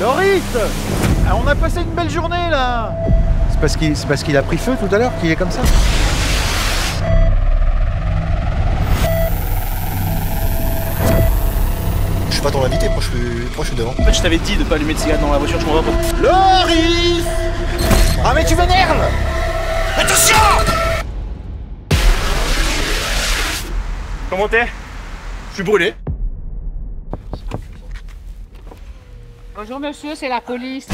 Loris, on a passé une belle journée là. C'est parce qu'il a pris feu tout à l'heure qu'il est comme ça. Je suis pas ton invité, moi je suis devant. En fait, je t'avais dit de pas allumer de cigarette dans la voiture, je comprends pas. Loris! Ah mais tu m'énerves! Attention! Comment t'es? Je suis brûlé. Bonjour monsieur, c'est la police.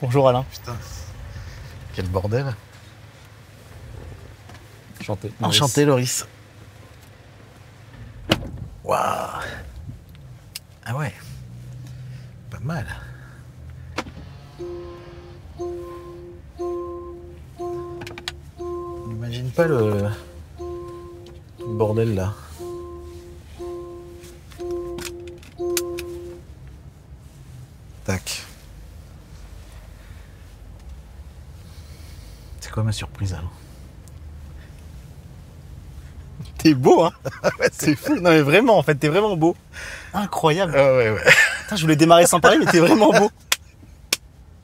Bonjour Alain. Putain, quel bordel. Enchanté. Enchanté Loris. Waouh. Ah ouais. Pas mal. N'imagine pas le bordel là. Tac. C'est quoi ma surprise alors? T'es beau, hein? C'est fou. Non, mais vraiment, en fait, t'es vraiment beau. Incroyable. Ah ouais, ouais. Putain, je voulais démarrer sans parler, mais t'es vraiment beau.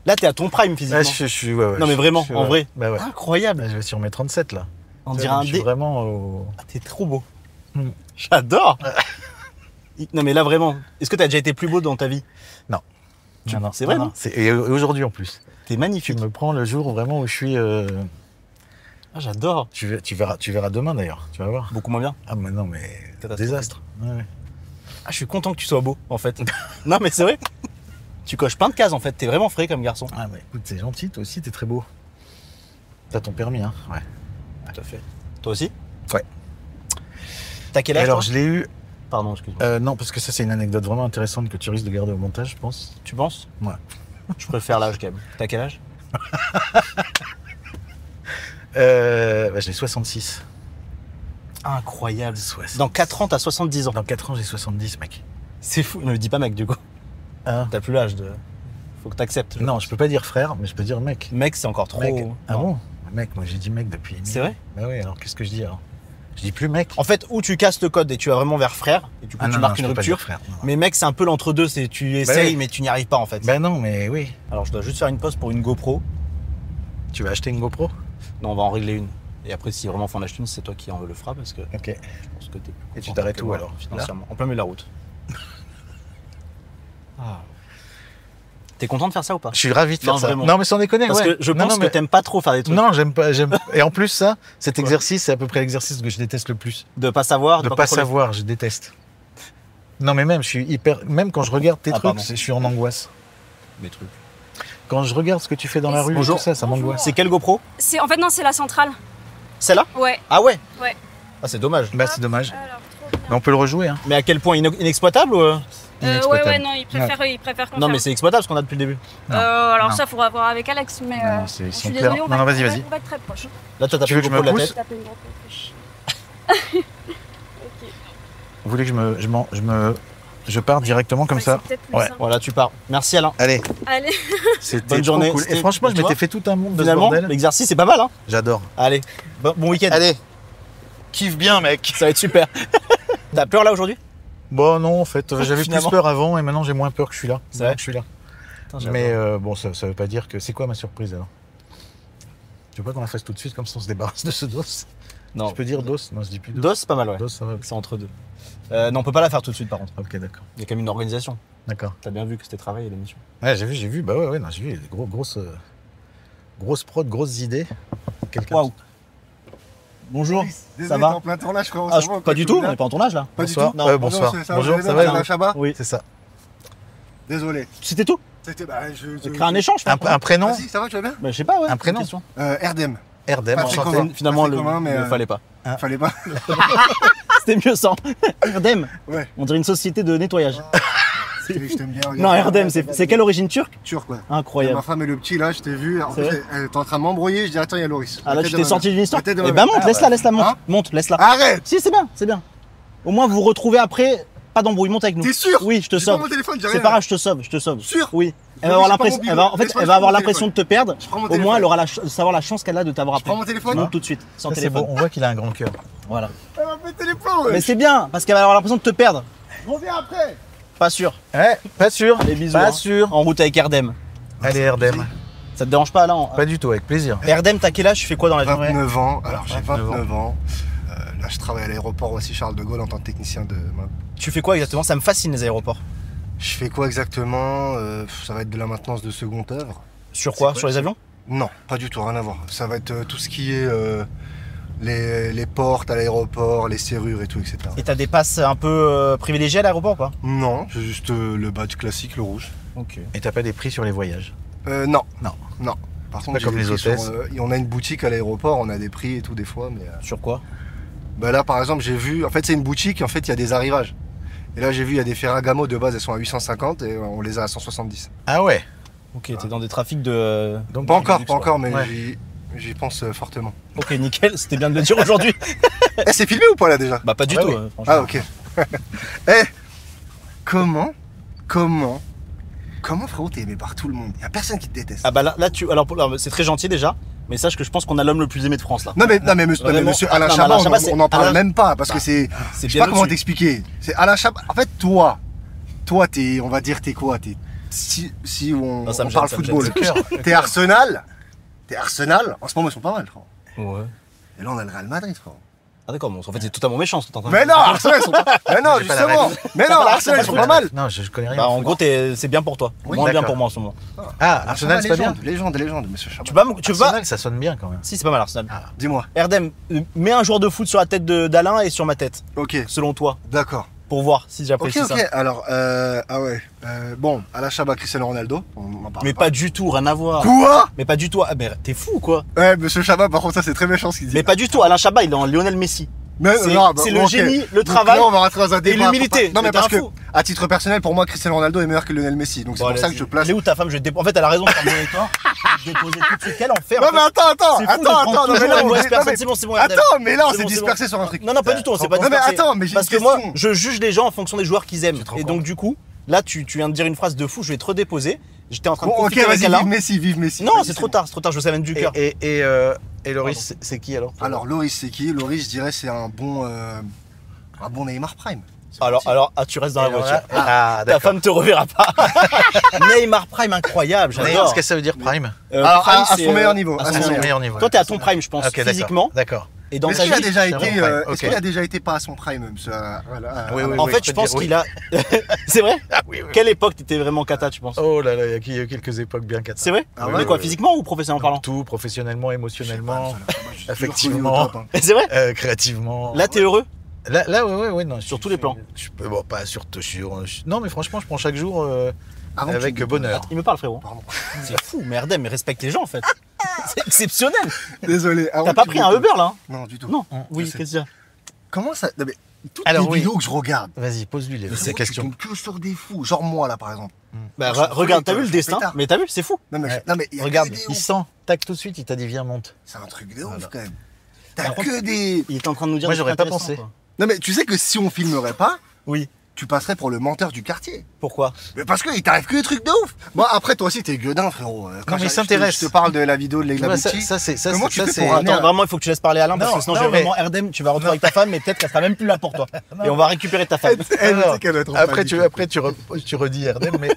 Là, t'es à ton prime physiquement. Là, je suis, ouais. Non, mais vraiment, en vrai. Bah ouais. Incroyable. Là, je vais sur mes 37 là. On dirait un Je suis dé. vraiment au... Ah, t'es trop beau. Hmm. J'adore. Non, mais là, vraiment. Est-ce que t'as déjà été plus beau dans ta vie? Non. Non, c'est vrai, non. non? Et aujourd'hui en plus. T'es Tu magnifique. me prends le jour vraiment où je suis... Ah, j'adore. Tu verras demain d'ailleurs, tu vas voir. Beaucoup moins bien. Ah mais non mais... Catastrophique. Désastre. Ouais. Ah, je suis content que tu sois beau, en fait. Non, mais c'est vrai. Tu coches plein de cases, en fait. T'es vraiment frais comme garçon. Ah bah écoute, c'est gentil, toi aussi t'es très beau. T'as ton permis, hein? Ouais. Tout à fait. Toi aussi? Ouais. T'as quel âge? Alors toi je l'ai eu... Pardon, excuse-moi. non, parce que ça c'est une anecdote vraiment intéressante que tu risques de garder au montage, je pense. Tu penses? Ouais. Je préfère l'âge quand même. T'as quel âge? J'ai 66. Incroyable. 60. Dans 4 ans, t'as 70 ans. Dans 4 ans, j'ai 70, mec. C'est fou. Ne me dis pas mec, du coup. Hein? T'as plus l'âge de... Faut que t'acceptes. Non, je peux pas dire frère, mais je peux dire mec. Mec, c'est encore trop... Mec. Ah Non. bon? Mec, moi j'ai dit mec depuis... C'est vrai? Bah oui, alors qu'est-ce que je dis alors? Je dis plus mec. En fait, où tu casses le code et tu vas vraiment vers frère, et du coup Ah tu non, marques je une peux pas rupture. dire frère. Non. Mais mec, c'est un peu l'entre-deux, c'est tu essayes oui. mais tu n'y arrives pas en fait. Bah non, mais oui. Alors je dois juste faire une pause pour une GoPro. Tu vas acheter une GoPro? Non, on va en régler une. Et après, si vraiment faut en acheter une, c'est toi qui en le fera parce que Ok. je pense que t'es plus Et tu confortable t'arrêtes que où moi, alors? financièrement, en plein milieu de la route. Ah. T'es content de faire ça ou pas? Je suis ravi de faire Non, ça. vraiment. Non, mais sans déconner, Parce ouais. que je Non, pense non, mais- que t'aimes pas trop faire des trucs. Non, j'aime pas. Et en plus, ça, cet exercice, c'est à peu près l'exercice que je déteste le plus. De pas savoir, De pas contrôler. savoir, je déteste. Non, mais même, je suis hyper. Même quand je regarde tes Ah, trucs, pardon. je suis en angoisse. Mes trucs. Quand je regarde ce que tu fais dans la rue, et Bonjour. tout ça, ça m'angoisse. C'est quelle GoPro? En fait, non, c'est la centrale. Celle-là? Ouais. Ah ouais? Ouais. Ah, c'est dommage. Bah, c'est dommage. Alors, trop bien. Mais on peut le rejouer, hein. Mais à quel point inexploitable ou... Ouais, Inexploitable. ouais, non, il préfère qu'on Non, mais ferme. c'est exploitable ce qu'on a depuis le début. Non. Alors, Non. ça, faudra voir avec Alex, mais. Non, ils je sont suis clairs. désolée, Non, non, vas-y. On va être très proche. Là, toi, t'as Tu fait veux le que je GoPro me de la pousse tête. Taper une grosse touche. Vous voulez que je parte directement comme Ouais, ça? c'est peut-être plus Ouais. simple. Voilà, tu pars. Merci Alain. Allez, Allez. c'était Bonne trop journée. cool. Et C'était- franchement, je tu m'étais vois, fait tout un monde de ce Finalement, bordel. l'exercice, c'est pas mal, hein. J'adore. Allez, bon week-end. Allez, kiffe bien, mec. Ça va être super. T'as peur là aujourd'hui? Bon, non, en fait, j'avais plus Finalement. peur avant et maintenant j'ai moins peur que je suis là. C'est vrai Je suis là. Putain, j'adore. Mais bon, ça veut pas dire que. C'est quoi ma surprise alors? Tu veux pas qu'on la fasse tout de suite comme ça on se débarrasse de ce dos? Non. Je peux dire dos? Non, je dis plus dos. DOS, c'est pas mal, ouais. Dos, ça va. C'est entre deux. Non, on peut pas la faire tout de suite par contre. Ok, d'accord. Il y a quand même une organisation. D'accord. T'as bien vu que c'était travail et l'émission. Ouais, j'ai vu. Bah ouais, non, j'ai vu. Grosses prod, grosses idées. Quelqu'un. Waouh. Bonjour. Désolé, Ça va t'es en plein tournage, frérot. Ah, ça va, pas du tout tout, bien on est pas en tournage là. Pas du Bonsoir. tout. Ouais, bonsoir. Bonjour, ça va, la vous Chabat Oui. C'est ça. Désolé. C'était tout? C'était. On crée un écéchange, je crois. Un prénom? Vas-y, ça va, tu vas bien? Bah, je sais pas, ouais. Un prénom. une question. Erdem. Erdem, Pas enchanté. très commun. Finalement, Pas très commun, mais, il ne fallait pas. Fallait pas. C'était mieux sans. Erdem, Ouais. on dirait une société de nettoyage. Je t'aime bien. regarde. Non, Erdem, c'est quelle origine turque? Turc, ouais. Incroyable. Ma femme et le petit, là, je t'ai vu. En C'est plus, vrai elle était en train de m'embrouiller. Je dis, attends, il y a Loris. Ah là, tu t'es sorti d'une histoire? La tête de Eh ma ben mère. monte, laisse-la, monte. Hein Monte, laisse-la. Arrête. Si, c'est bien, c'est bien. Au moins, vous vous retrouvez après. Pas d'embrouille, monte avec nous. T'es sûr? Oui, je te J'ai pas sauve. mon téléphone, j'ai C'est rien. pas grave, je te sauve. Sûr? Oui. Elle Oui, va avoir j'ai pas l'impression, mon elle bidon. va, en fait, Laisse-moi, elle je va avoir prends mon l'impression de te perdre. Je prends mon Au téléphone. moins, elle aura savoir la chance qu'elle a de t'avoir Je prends après. mon téléphone. Monte tout de suite, sans C'est téléphone. bon, on voit qu'il a un grand cœur. Voilà. Elle m'a pété les plombs, ouais. Mais c'est bien, parce qu'elle va avoir l'impression de te perdre. Je reviens après. Pas sûr. Ouais, pas sûr. Les bisous. Pas hein. sûr. En route avec Erdem. Allez, Erdem. Ça te dérange pas là Pas du tout, avec plaisir. Erdem, t'as quel âge? Tu fais quoi dans la vie? 29 ans. Alors, j'ai 29 29 ans. Là, je travaille à l'aéroport aussi Charles de Gaulle en tant que technicien de. Tu fais quoi exactement? Ça me fascine les aéroports. Je fais quoi exactement? Ça va être de la maintenance de seconde œuvre. Sur quoi? Sur les avions? Non, pas du tout, rien à voir. Ça va être tout ce qui est les portes à l'aéroport, les serrures et tout, etc. Et t'as des passes un peu privilégiées à l'aéroport ou pas? Non, c'est juste le badge classique, le rouge. Ok. Et t'as pas des prix sur les voyages? Non. Non. Non. Par contre, pas comme j'ai les des prix hôtesses. on a une boutique à l'aéroport, on a des prix et tout des fois, mais Sur quoi? bah là par exemple j'ai vu, en fait c'est une boutique, en fait il y a des arrivages. Et là j'ai vu il y a des Ferragamo de base, elles sont à 850 et on les a à 170. Ah ouais. Ok, t'es dans des trafics de. Donc, Pas encore, luxe, pas encore, mais Ouais. j'y pense fortement. Ok, nickel, c'était bien de le dire aujourd'hui. Eh, c'est filmé ou pas là déjà? Bah, pas du Ouais, tout, oui. franchement. Ah ok. Eh, comment frérot t'es aimé par tout le monde? Y a personne qui te déteste. Ah bah là tu. Alors c'est très gentil déjà, mais sache que je pense qu'on a l'homme le plus aimé de France là. Non mais monsieur Vraiment. monsieur Alain Non, mais Chabat, Alain Chabat, c'est- on en parle Alain- même pas parce que Bah, c'est. C'est Je sais bien pas comment au-dessus. t'expliquer. C'est Alain Chabat. En fait toi t'es, on va dire t'es quoi? T'es si on, Non, ça me on gêne, parle ça me football. gêne. Le cœur. T'es Arsenal. En ce moment ils sont pas mal frérot. Ouais. Et là on a le Real Madrid frérot. Ah d'accord, bon, en fait c'est totalement méchant ce que t'es en train de Mais dire. non Arsenal ils sont pas. Mais non J'ai pas la justement. ref. Mais non pas la ref, Arsenal t'as ils sont pas pas mal. Non, je connais rien. Bah au en foot. gros c'est bien pour toi. Oui, Moins bien d'accord. pour moi en ce moment. Ah, Arsenal, c'est pas bien. Légende monsieur Chabat. Tu vas Arsenal, ça sonne bien quand même. Si c'est pas mal Arsenal. Dis-moi. Erdem, mets un joueur de foot sur la tête d'Alain et sur ma tête, Ok, selon toi, d'accord. pour voir si Ok, j'apprécie ça. ok. Alors, ah ouais. Bon, Alain Chabat, Cristiano Ronaldo. On en parle Mais pas du tout, rien à voir. Quoi? Mais pas du tout. Ah, mais t'es fou ou quoi? Ouais, monsieur Chabat, par contre, ça c'est très méchant ce qu'il dit. Mais pas du tout. Alain Chabat, il est en Lionel Messi. Mais c'est- non, bah, c'est bon, le ok. génie, le Donc travail là, on va rentrer dans un débat. l'humilité. Non, mais Mais parce t'es que, un fou. à titre personnel, pour moi, Cristiano Ronaldo est meilleur que Lionel Messi. Donc c'est Bon, pour ça allez, que je place. Elle est où ta femme? Je vais te En fait, elle a raison de parler avec toi. Je vais te déposer tout de suite. Quel enfer. Non, en fait. mais attends, C'est fou de prendre non, mais toujours là, la on mauvaise est- personne. non, mais- C'est bon, Erdem. Attends, mais là, on C'est s'est bon, c'est dispersé bon. sur un truc. Non, pas du tout, on s'est pas Non, mais dispersé. attends, mais j'ai Parce une que moi, question. je juge les gens en fonction des joueurs qu'ils aiment. te rends Et compte. donc, du coup, là, tu viens de dire une phrase de fou, je vais te redéposer. J'étais en train de Bon, ok, profiter avec vas-y, Alain. vive Messi. Non, Vas-y, c'est trop tard, je savais du cœur. Et Loris, c'est qui alors? Alors, Loris, c'est qui? Loris, je dirais, c'est un bon Neymar Prime. C'est Alors, parti. tu restes dans la voiture. Ah, Ta d'accord. femme te reverra pas. Neymar Prime, incroyable, Neymar, j'adore. qu'est-ce que ça veut dire prime? Alors, Prime, à c'est, son meilleur niveau. à à son son son meilleur meilleur niveau. Toi, t'es à ton prime, je pense, Ok, d'accord. physiquement. D'accord. Et dans Est-ce ta qu'il a vie. déjà c'est été, bon, Prime, est-ce qu'il ok. a déjà été pas à son prime, monsieur? Oui, oui, En oui, fait, je je peux pense dire qu'il a. C'est vrai? Ah oui, oui. Quelle époque t'étais vraiment cata, tu penses? Oh là là, il y a quelques époques bien cata. C'est vrai? Ah Mais ouais, quoi, ouais. physiquement ou professionnellement parlant? Tout, professionnellement, émotionnellement, Effectivement. effectivement. C'est vrai? Créativement. Là, t'es heureux? Là, ouais, non. Sur tous les plans. Bon, pas non, mais franchement, je prends chaque jour Avant que avec tu- bonheur. Il me parle, frérot. Pardon. C'est fou, merde, mais respecte les gens en fait. C'est exceptionnel. Désolé. avant T'as que pas tu pris me un poses. Uber là? Non, du tout. Non. Oui, je sais. qu'est-ce qu'il y a? Comment ça? Non, mais toutes Alors, les oui. vidéos que je regarde, Vas-y, pose-lui ces frérot, tu questions. tombes que sur des fous. Genre moi, là, par exemple. Bah, Je suis regarde, t'as folie, vu le je suis destin? pétard. Mais t'as vu, c'est fou. Non, mais, Ouais. non, mais il y a Regarde, que des Il ouf. sent, tac, tout de suite, il t'a dit viens, monte. C'est un truc de ouf, Voilà. quand même. T'as Par contre- que des. Il était en train de nous dire. Moi, des j'aurais trucs pas intéressants, pensé. quoi. Non, mais tu sais que si on filmerait pas, Oui. tu passerais pour le menteur du quartier. Pourquoi? Mais parce qu'il t'arrive que des trucs de ouf. Moi, après, toi aussi, t'es gueudin, frérot. Quand mais il je te- s'intéresse. Je te parle de la vidéo de Tu Leila vois, ça, Bouti. c'est Comment tu fais c'est- pour ramener Attends, vraiment, il faut que tu laisses parler Alain parce Non, que sinon, non, j'ai mais- vraiment Erdem, tu vas retrouver avec ta femme, mais peut-être qu'elle sera même plus là pour toi. Et on va récupérer ta femme. Elle, Alors, tu sais qu'elle doit être en Après, panique. tu redis Erdem, mais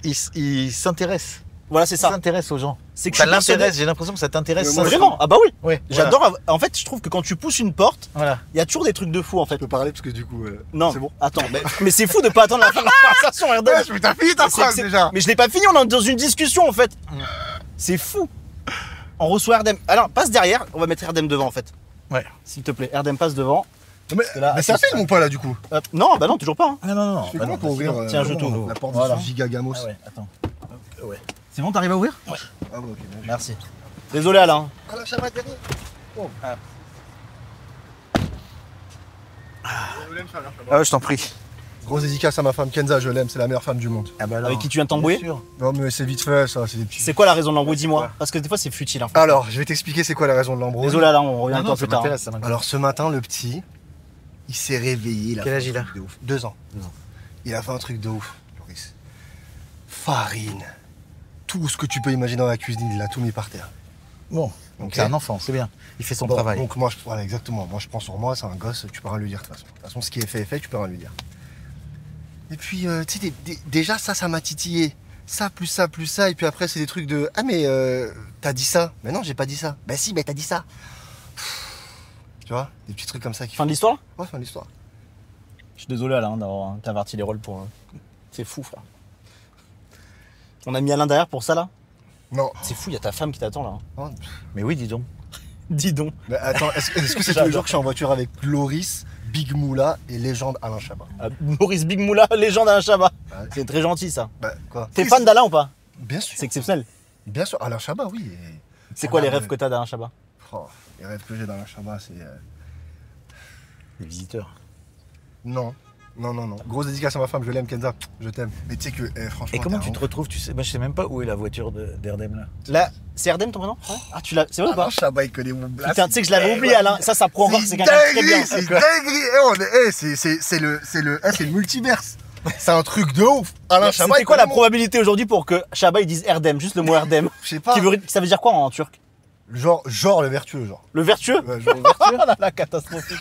il s'intéresse. Voilà, c'est Ça ça. s'intéresse aux gens. C'est que Ça je suis persuadé- l'intéresse, j'ai l'impression que ça t'intéresse. Mais moi, sincèrement. Vraiment? Ah bah oui. Ouais, J'adore. En fait, je trouve que quand tu pousses une porte, Voilà. il y a toujours des trucs de fou en fait. Je peux parler parce que du coup. Non, C'est bon. attends, mais c'est fou de pas attendre la fin de la conversation, Erdem. Ouais, mais t'as fini ta Mais phrase déjà. Mais je l'ai pas fini, on est dans une discussion en fait. C'est fou. On reçoit Erdem. Alors, passe derrière, on va mettre Erdem devant en fait. Ouais. S'il te plaît, Erdem passe devant. Mais, là, mais ça filme ou pas là du coup? Hop. Non, bah non, toujours pas. hein. Non. C'est comment pour ouvrir Tiens, je t'ouvre. la porte Voilà. de ce giga gamos? Ah ouais, attends. C'est bon, t'arrives à ouvrir? Ouais. Ah ouais, ok. bien joué. Merci. Désolé Alain. Ah là, ça va derrière. Ah, je t'en prie. Grosse dédicace à ma femme Kenza, je l'aime, c'est la meilleure femme du monde. Ah bah alors, Avec qui tu viens de t'embrouiller? bien sûr. Non mais c'est vite fait ça, c'est des petits... C'est quoi la raison de l'embrouille, dis-moi? Parce que des fois c'est futile. Hein. Alors, je vais t'expliquer c'est quoi la raison de l'embrouille. Désolé Alain, on revient Non, avec non, toi ça plus tard. m'intéresse, ça m'intéresse. Alors ce matin, le petit, il s'est réveillé. Il a Quel fait âge un il a truc de ouf. 2 ans. Il a fait un truc de ouf, Loris. Farine. Tout ce que tu peux imaginer dans la cuisine, il a tout mis par terre. Bon, donc Ok. c'est un enfant, c'est bien. Il fait son Bon, travail. donc moi, voilà, exactement. Moi, je prends sur moi, c'est un gosse, tu peux rien lui dire de toute façon. De toute façon, ce qui est fait, tu peux rien lui dire. Et puis, tu sais, déjà, ça m'a titillé. Ça, plus ça, plus ça. Et puis après, c'est des trucs de... Ah, mais t'as dit ça. Mais non, j'ai pas dit ça. Bah si, bah t'as dit ça. Tu vois, des petits trucs comme ça qui Fin de l'histoire? Ouais, fin de l'histoire. Je suis désolé Alain d'avoir inverti les rôles pour... C'est fou frère. On a mis Alain derrière pour ça là? Non. C'est fou, il y a ta femme qui t'attend là. Oh, Mais oui, dis donc. Dis donc. mais attends, est-ce que c'est tous les J'adore. jours que je suis en voiture avec Loris, Big Moula et légende Alain Chabat? Maurice Big Moula, légende Alain Chabat. Ouais. C'est très gentil ça. Bah, quoi? T'es fan d'Alain ou pas? Bien sûr. C'est exceptionnel. Bien sûr, Alain Chabat, oui. C'est quoi les Alain, rêves que t'as d'Alain Chabat? Oh, les rêves que j'ai d'Alain Chabat, c'est... Les visiteurs. Non. Non. Grosse dédicace à ma femme, je l'aime, Kenza. Je t'aime. Mais tu sais que, franchement. Et comment t'es tu un te ouf. retrouves, tu sais, moi je sais même pas où est la voiture d'Erdem là. Là, c'est Erdem ton prénom? Ouais. Ah tu l'as. C'est vrai ou pas? Alain Chabat, il connaît mon blast. Putain, tu sais que je l'avais oublié Alain. Ça prouve encore que c'est quelqu'un de très bien. C'est dinguerie. C'est le multiverse. C'est un truc de ouf. Alain Chabat, C'était il quoi la connaît mon- probabilité aujourd'hui pour que Chabat il dise Erdem, juste le mot Erdem? Je sais pas. Ça veut dire quoi en turc? Genre le vertueux, genre. Le vertueux? Ouais, genre le vertueux. Oh là là, catastrophique.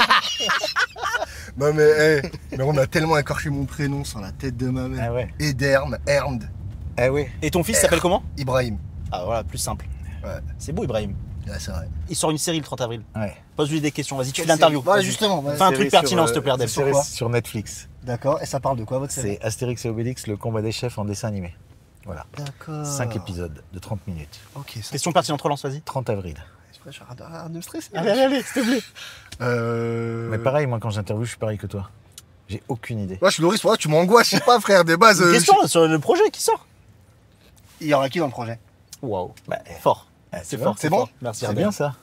Non mais, mais on a tellement écorché mon prénom sur la tête de ma mère. Ah ouais. Ederm, Ermd, Ah ouais. Et ton fils s'appelle comment? Ibrahim. Ah voilà, plus simple. Ouais. C'est beau Ibrahim. Ouais, c'est vrai. Il sort une série le 30 avril. Ouais. Pose-lui des questions, vas-y, tu fais l'interview. Ouais, Vas-y. justement. ouais. Fais un Série truc pertinent, sur, s'il te plaît, Erdem. série quoi sur Netflix. D'accord. Et ça parle de quoi votre série? C'est Astérix et Obélix, le combat des chefs en dessin animé. Voilà. D'accord. 5 épisodes de 30 minutes. Ok, ça. Question pertinente, relance, vas-y. 30 avril. Je suis en train de me stresser. Allez, s'il te plaît. Mais pareil, moi quand j'interviewe, je suis pareil que toi. J'ai aucune idée. Ouais, je suis Loris, pourquoi tu m'angoisses? Je sais pas, frère, des bases. Question sur le projet qui sort. Il y aura qui dans le projet? Waouh. Fort. C'est bon. fort. C'est bon. Merci, C'est Erdem. bien ça.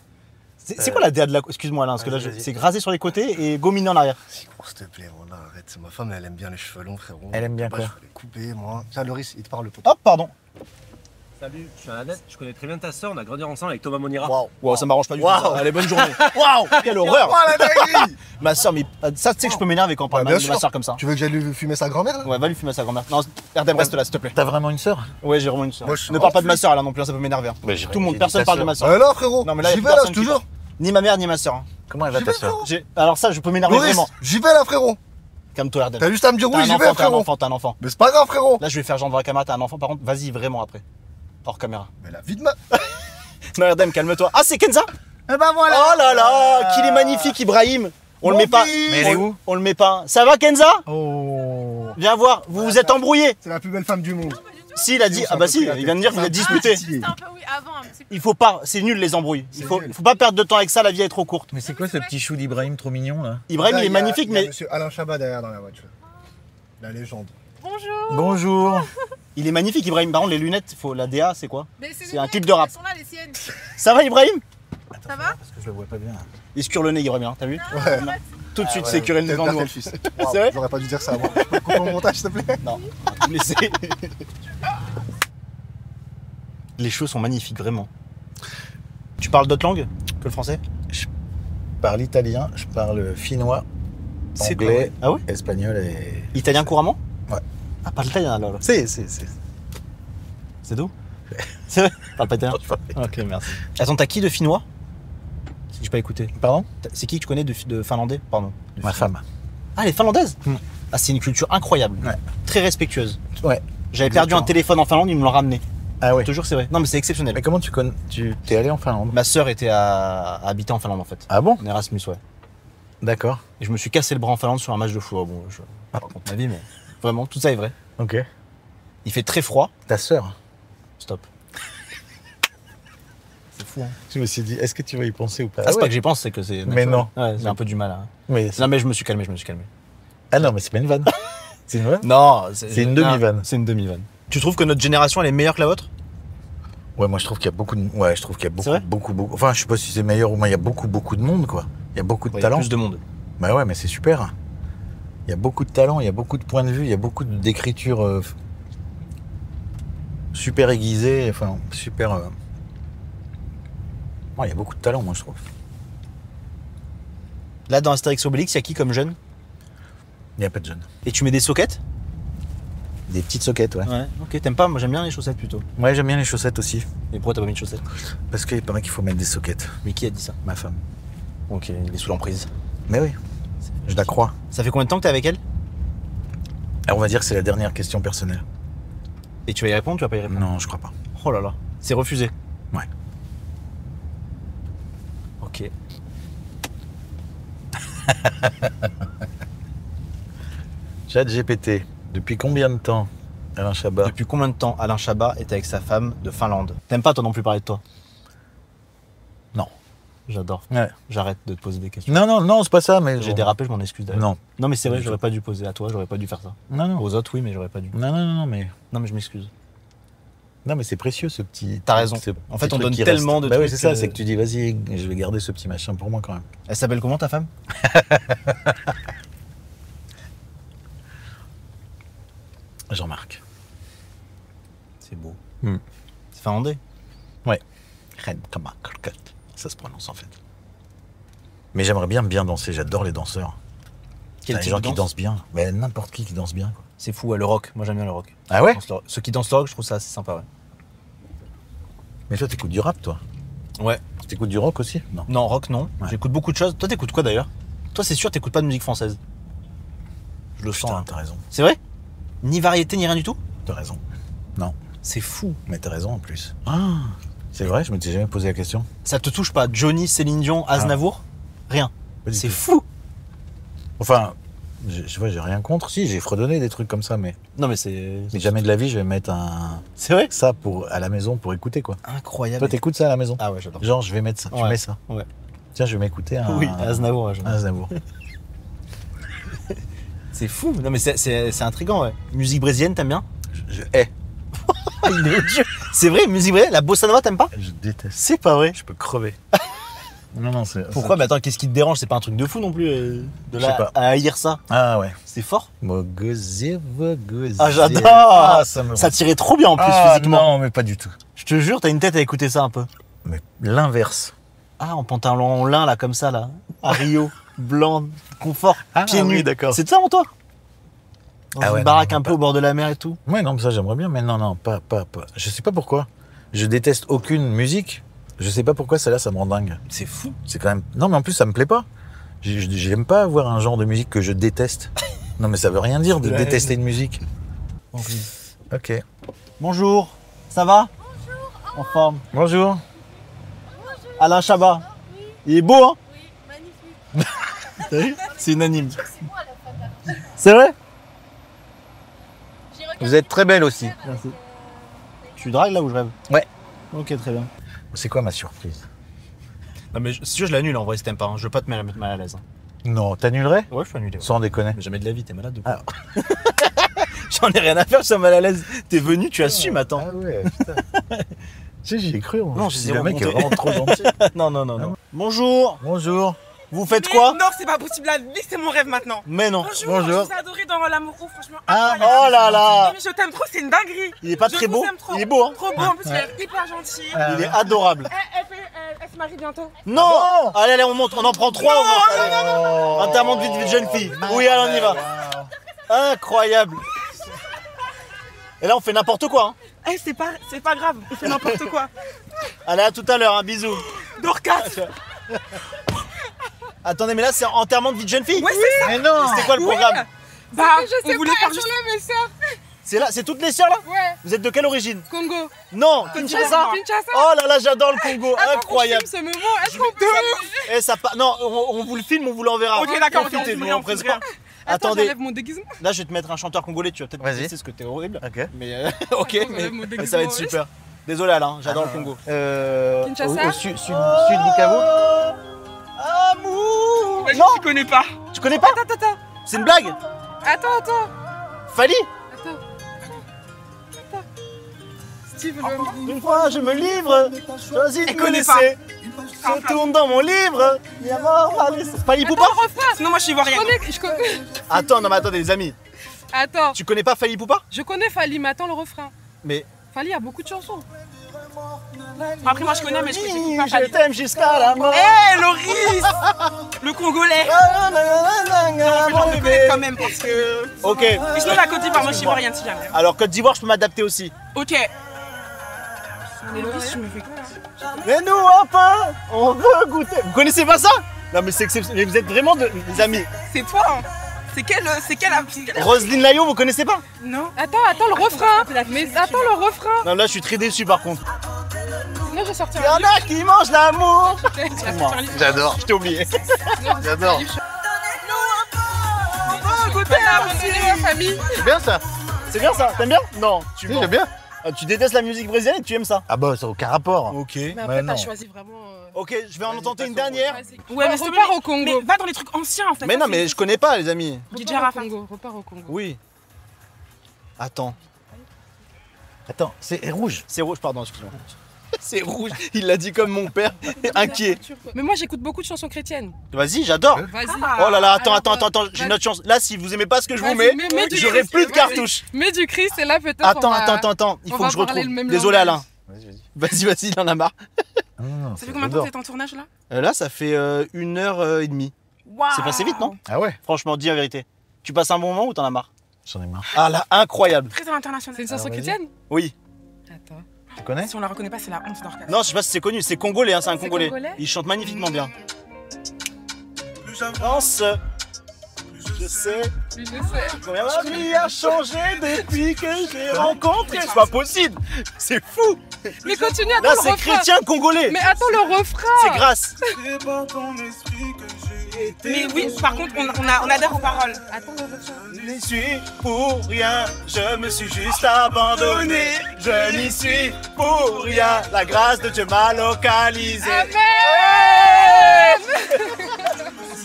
C'est quoi la DA de la. Excuse-moi Alain, parce que là, Vas-y. c'est rasé sur les côtés et gominé en arrière. Si, gros, s'il te plaît, voilà, arrête. Ma femme, elle aime bien les cheveux longs, frérot. Elle aime bien Bah, quoi? Je vais les couper, moi. Tiens, Loris, il te parle, le pote. Hop, pardon. Salut, je suis Annette, je connais très bien ta soeur, on a grandi ensemble avec Thomas Monira. Waouh, ça m'arrange pas du tout. Waouh. ça. Allez, bonne journée. Waouh, quelle horreur. Oh, la dinguerie! Ma soeur, mais ça, tu sais que je peux m'énerver quand on parle Bah, bien mal de ma sûr. soeur comme ça. Tu veux que j'aille lui fumer sa grand-mère, là? Ouais, va lui fumer sa grand-mère. Non, Erdem, reste là, s'il te plaît. T'as vraiment une sœur? Ouais, j'ai vraiment une soeur. Moi, je- Ne parle pas de ma soeur là non plus, ça peut m'énerver. hein. Bah, j'ai- Tout le monde, j'ai dit personne ta parle de sœur. ma soeur. Alors, frérot, Non, mais là, y a j'y plus vais là, personne je te qui jure. Ni ma mère, ni ma soeur. hein. Comment elle va J'y ta vais, sœur? frérot. Alors ça, je peux m'énerver Loris, vraiment. j'y vais là, frérot. Calme-toi, Erdem. T'as juste à me dire T'as oui, un j'y vais, enfant, t'as un frérot. enfant, t'as un enfant. Mais c'est pas grave, frérot. Là, je vais faire genre devant la caméra, t'as un enfant, par contre, vas-y vraiment après. Hors caméra. Mais la vie de ma. Non, Erdem, calme-toi. Ah, c'est Kenza? Eh ben voilà. Oh là là, qu'il est magnifique, Ibrahim. On le met pas. fils. Mais elle est où? On le met pas. Ça va, Kenza? Oh. Viens voir, vous vous êtes embrouillés. C'est la plus belle femme du monde. Si, il a dit. Ah bah si, il vient de dire que vous êtes disputés. C'était un peu, oui, avant un petit peu. Il faut pas, c'est nul les embrouilles. Il faut nul. pas perdre de temps avec ça, la vie est trop courte. Mais c'est quoi ce petit chou d'Ibrahim trop mignon là? Ibrahim, Là, il est y a- magnifique, y a mais Monsieur Alain Chabat derrière dans la voiture. La légende. Bonjour. Bonjour. il est magnifique, Ibrahim. Par contre, les lunettes, faut la DA, c'est quoi? Mais C'est les un miennes, clip de rap. Elles sont là, les siennes. Ça va, Ibrahim? Ça va? Parce que je le vois pas bien. Il se cure le nez, Ibrahim, hein, t'as vu? Ouais. Tout de suite, Ouais, c'est curé le nez t'es devant père, nous. t'es le fils. C'est vrai? J'aurais pas dû dire ça avant. Coupe au montage, s'il te plaît. Non, on va tout laisser. Les cheveux sont magnifiques, vraiment. Tu parles d'autres langues que le français? Je parle italien, je parle finnois, C'est anglais, Ah ouais? espagnol et. Italien couramment? Ouais. Ah, parle italien alors. C'est. C'est d'où? C'est vrai? Parle pas italien? Ok, merci. Attends, t'as qui de finnois? Si j'ai pas écouté. Pardon? C'est qui que tu connais de finlandais? Pardon. De Ma finnois. femme. Ah, les finlandaises? Hmm. Ah, c'est une culture incroyable. Ouais. Très respectueuse. Ouais. J'avais perdu un Exactement. téléphone en Finlande, ils me l'ont ramené. Ah ouais. Toujours, c'est vrai. Non, mais c'est exceptionnel. Mais comment tu connais? Tu t'es allé en Finlande? Ma sœur était habitée en Finlande en fait. Ah bon? En Erasmus, ouais. D'accord. Et je me suis cassé le bras en Finlande sur un match de foot. Bon, je raconte ma vie, mais vraiment, tout ça est vrai. Ok. Il fait très froid. Ta sœur? Stop. C'est fou, hein. Je me suis dit, est-ce que tu vas y penser ou pas? Ah, c'est pas que j'y pense, c'est que c'est. Mais non. Ouais, j'ai un peu du mal à. Mais Non, mais je me suis calmé, ah non, mais c'est pas une vanne. C'est une vanne? Non, C'est une demi-vanne. Non, c'est une demi-vanne. Tu trouves que notre génération elle est meilleure que la vôtre? Ouais, moi je trouve qu'il y a beaucoup de. Ouais, je trouve qu'il y a C'est vrai beaucoup. Enfin, je sais pas si c'est meilleur ou moins. Il y a beaucoup de monde, quoi. Il y a beaucoup de Ouais, il y a talent. plus de monde. Bah ouais, mais c'est super. Il Il y a beaucoup de talent, il y a beaucoup de points de vue, il y a beaucoup d'écriture super aiguisée, enfin super... Ouais, il y a beaucoup de talent, moi, je trouve. Là, dans Astérix Obélix, il y a qui comme jeune? Il n'y a pas de jeunes. Et tu mets des soquettes? Des petites soquettes, ouais. Ouais, ok, t'aimes pas? Moi j'aime bien les chaussettes plutôt. Ouais, j'aime bien les chaussettes aussi. Et pourquoi t'as pas mis de chaussettes? Parce qu'il paraît qu'il faut mettre des soquettes. Mais qui a dit ça? Ma femme. Ok, il est sous l'emprise. Mais oui, je la crois. Ça fait combien de temps que t'es avec elle? Alors, on va dire que c'est la dernière question personnelle. Et tu vas y répondre, tu vas pas y répondre? Non, je crois pas. Oh là là, c'est refusé. Ouais. Ok. ChatGPT, depuis combien de temps Alain Chabat? Depuis combien de temps Alain Chabat est avec sa femme de Finlande? T'aimes pas toi non plus parler de toi? Non. J'adore. Ouais. J'arrête de te poser des questions. Non, c'est pas ça, mais... J'ai dérapé, je m'en excuse d'ailleurs. Non. Non mais c'est vrai, j'aurais pas dû poser à toi, j'aurais pas dû faire ça. Non. Aux autres oui, mais j'aurais pas dû. Non, mais... Non mais je m'excuse. Non, mais c'est précieux, ce petit... T'as raison. En fait, on donne tellement de Bah oui, trucs c'est ça, que- c'est que tu dis, vas-y, je vais garder ce petit machin pour moi, quand même. Elle s'appelle comment ta femme? Jean-Marc. C'est beau. Hmm. C'est finlandais. Ren Kamakirkat. Ça se prononce, en fait. Mais j'aimerais bien danser, j'adore les danseurs. Quel Les type gens de qui danse? dansent bien. Mais n'importe qui danse bien, quoi. C'est fou, ouais, le rock. Moi j'aime bien le rock. Ah ouais? Ceux qui dansent le rock, je trouve ça assez sympa, ouais. Mais toi, t'écoutes du rap, toi? Ouais. T'écoutes du rock aussi? Non. Non, rock non. Ouais. J'écoute beaucoup de choses. Toi t'écoutes quoi d'ailleurs? Toi c'est sûr t'écoutes pas de musique française. Je le sens. Putain, Hein. t'as raison. C'est vrai? Ni variété ni rien du tout? T'as raison. Non. C'est fou. Mais t'as raison, en plus. Ah, c'est vrai, je m'étais jamais posé la question. Ça te touche pas? Johnny, Céline Dion, Aznavour? Rien. Pas du C'est tout. fou. Enfin, j'ai rien contre. Si, j'ai fredonné des trucs comme ça, mais Non mais c'est... jamais de la vie, je vais mettre C'est vrai? ça à la maison pour écouter, quoi. Incroyable. Toi, t'écoutes ça à la maison? Ah ouais, j'adore. Genre, je vais mettre ça. Tu Ouais. mets ça. Ouais. Tiens, je vais m'écouter un... Oui, Aznavour, ouais, j'adore. un Aznavour. C'est fou. Non mais c'est intriguant, ouais. Musique brésilienne, t'aimes bien? Je hais. Il est odieux. C'est vrai, musique brésilienne, la bossa nova, t'aimes pas? Je déteste. C'est pas vrai. Je peux crever. Non, c'est... Pourquoi? Mais attends, qu'est-ce qui te dérange? C'est pas un truc de fou non plus de Je là sais pas. à haïr ça. Ah ouais. C'est fort. Mogosé. Ah j'adore. Ah, ça me... Ça tirait trop bien en plus Ah, physiquement. non, mais pas du tout. Je te jure, t'as une tête à écouter ça un peu. Mais l'inverse. Ah, en pantalon lin là comme ça là, à Rio, blanc, confort, Ah, pieds oui, nus. d'accord. C'est de ça en toi? Dans Ah une ouais, baraque non, un peu pas. au bord de la mer et tout. Ouais, non, mais ça, j'aimerais bien, mais non, pas. Je sais pas pourquoi. Je déteste aucune musique. Je sais pas pourquoi celle-là, ça me rend dingue. C'est fou. C'est quand même... Non, mais en plus, ça me plaît pas. J'aime pas avoir un genre de musique que je déteste. Non, mais ça veut rien dire de Ouais. détester une musique. Ok. Bonjour, ça va? Bonjour. En forme. Bonjour. Alain Chabat. Il est beau, hein? Oui, magnifique. T'as vu? C'est unanime. C'est moi la femme. C'est vrai? J'ai regardé. Vous êtes très belle aussi. Merci. Tu dragues là où je rêve? Ouais. Ok, très bien. C'est quoi ma surprise? Non mais si tu veux, je l'annule en vrai si t'aimes pas. Hein. Je veux pas te mettre mal à l'aise. Hein. Non, t'annulerais? Ouais, je peux annuler. Ouais. Sans déconner. Mais jamais de la vie, t'es malade ou Ah. quoi? J'en ai rien à faire, je suis mal à l'aise. T'es venu, tu assumes, attends. Ah ouais, putain. Tu sais, j'y ai cru. Moi. Non, Je j'ai dis, le zéro mec est compté. vraiment trop gentil. Non. Bonjour, Bonjour. vous faites quoi? Non, c'est pas possible. La vie, c'est mon rêve maintenant. Mais non. Bonjour, je vous ai adoré dans l'amour roux, franchement. Ah, incroyable. oh là là. Non, mais je t'aime trop, c'est une dinguerie. Il est pas Je très vous beau. aime trop. Il est beau, hein? Trop beau, en plus, il est hyper gentil. Il est adorable. Elle se marie bientôt. Non. Allez, on monte, on en prend 3, on monte. Allez. Enterrement de vie de jeune fille. Oui, allez, on y va. Incroyable. Et là, on fait n'importe quoi. Hein. C'est pas grave, on fait n'importe quoi. Allez, à tout à l'heure, un bisou. Dorcas. Attendez, mais là, c'est enterrement de vie de jeune fille? Ouais, c'est ça. Mais non. C'était quoi le programme? Bah, Je sais on voulait pas, faire elles juste. sont là, mes sœurs. C'est là, c'est toutes les sœurs là? Ouais. Vous êtes de quelle origine? Congo. Non, Kinshasa. Kinshasa. Oh là là, j'adore le Congo, Attends, incroyable. qu'on filme ce moment. Est-ce qu'on peut Et ça non, on vous le filme, on vous l'enverra. Ok, d'accord, Profitez, on nous, filme, on on presse filme. pas. Attends, Attendez, j'enlève mon déguisement. là je vais te mettre un chanteur congolais, tu vas peut-être Vas-y. détester ce côté horrible. Ok. Mais ok, Attends, mais, j'enlève mon mais ça va être déguisement, super. Désolé Alain, j'adore le Congo. Kinshasa. Au sud Bukavu. Amour. Ouais, Non, tu connais pas. tu connais pas? Attends. C'est une blague? Attends. Fali? Une fois je me livre, choisis de me laisser. Je tourne dans mon livre, y a mort à laisser. Fali Poupa? Attends, refrain. Sinon, moi, je suis ivoirienne. Je connais. Attends, non mais attendez les amis. Attends, Tu connais pas Fali Poupa? je connais Fali, mais attends le refrain. Mais Fali a beaucoup de chansons. Après, moi, je connais, mais je connais pas je Fali. t'aime jusqu'à la mort. Eh, Loris. Le Congolais. Je Mon le bébé. connais quand même parce que... Ok. Et sinon, la Côte d'Ivoire, moi, je suis ivoirienne, si jamais. Alors Côte d'Ivoire, je peux m'adapter aussi. Ok. Mais Loris, tu me fais quoi là? Mais nous enfin, on veut goûter. Vous connaissez pas ça? Non mais c'est exceptionnel. Mais vous êtes vraiment des amis. C'est toi, hein. C'est quelle Roselyne Layo, vous connaissez pas? Non. Attends le refrain. Mais attends le refrain. Non là je suis très déçu par contre. Sinon, je sortirai. Il y en a qui mangent l'amour. Excuse-moi. J'adore. Je t'ai oublié. J'adore. Goûter la famille. C'est bien ça. C'est bien ça, t'aimes bien? Non, tu Si, mens. j'aime bien. Ah, tu détestes la musique brésilienne et tu aimes ça? Ah bah ça n'a aucun rapport. Ok. Mais Ouais, après, non. t'as choisi vraiment. Ok, je vais en tenter une dernière. Ouais, mais repars au Congo. Mais va dans les trucs anciens en fait. Mais non mais je connais pas les amis. DJ Repars au Arafat. Congo. Repars au Congo. Oui. Attends. Attends, c'est rouge. C'est rouge, pardon, excuse-moi. C'est rouge, il l'a dit comme mon père, inquiet. Mais moi, j'écoute beaucoup de chansons chrétiennes. Vas-y, j'adore. Vas-y. Oh là là, attends, Alors, attends, j'ai une autre chance. Là, si vous aimez pas ce que je vous Vas-y, mets, mets du j'aurai Christ, plus de vas-y. cartouches. Mets du Christ et là, peut-être. Attends, on va- il on faut va que je parler retrouve. le même Désolé langage. Alain. Vas-y, il en a marre. Ça fait combien de temps que t'es en tournage là? Là, ça fait 1h30. Waouh. C'est passé vite, non? Ah ouais. Franchement, dis la vérité. Tu passes un bon moment ou t'en as marre? J'en ai marre. Ah là, incroyable. Très à l'international. C'est une chanson Alors, vas-y. chrétienne? Oui. Attends. Tu connais? Si on la reconnaît pas, c'est la honte d'Orcas. Non, je sais pas si c'est connu, c'est congolais, hein, c'est un C'est congolais. congolais Il chante magnifiquement bien. J'avance, je sais Oui, je sais. combien ma vie a changé depuis que j'ai rencontré. C'est pas possible, c'est fou. Mais continue, attends Là, le c'est refrain. chrétien congolais. Mais attends le refrain. C'est grâce. Mais oui, par contre, on adhère aux paroles. Attends le refrain. Je n'y suis pour rien, je me suis juste abandonné. Je n'y suis pour rien, la grâce de Dieu m'a localisé. Amen.